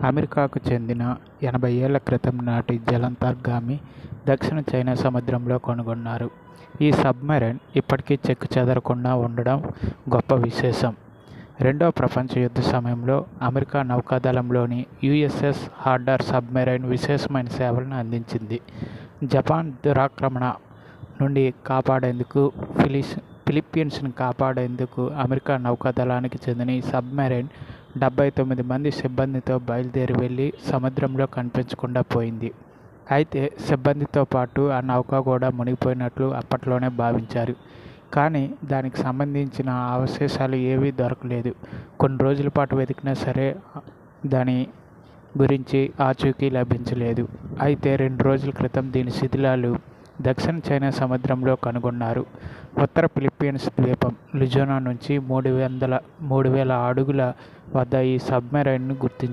అమెరికాకు చెందిన 80 ఏళ్ల క్రితం నాటి జలాంతర్గామి దక్షిణ చైనా సముద్రంలో కనుగొన్నారు. ఈ సబ్మెరైన్ ఇప్పటికీ చెక్కుచెదరకుండా ఉండడం గొప్ప విశేషం. రెండవ ప్రపంచ యుద్ధ సమయంలో అమెరికా నౌకాదళంలోని యుఎస్ఎస్ హార్డర్ సబ్మెరైన్ విశేషమైన సేవలను అందించింది. జపాన్ దురాక్రమణ నుండి కాపాడేందుకు ఫిలిప్పీన్స్ను కాపాడేందుకు అమెరికా నౌకాదళానికి చెందిన ఈ సబ్మెరైన్ 79 మంది సిబ్బందితో బయలుదేరి వెళ్లి సముద్రంలో కనిపించకుండా పోయింది. అయితే సిబ్బందితో పాటు ఆ నౌక కూడా మునిగిపోయినట్లు అప్పట్లోనే భావించారు. కానీ దానికి సంబంధించిన అవశేషాలు ఏవీ దొరకలేదు. కొన్ని రోజుల పాటు వెతికినా సరే దాని గురించి ఆచూకీ లభించలేదు. అయితే 2 రోజుల క్రితం దీని శిథిలాలు దక్షిణ చైనా సముద్రంలో కనుగొన్నారు. ఉత్తర ఫిలిప్పీన్స్ ద్వీపం లుజోనా నుంచి 3000 అడుగుల వద్ద ఈ సబ్మెరైన్ను గుర్తించారు.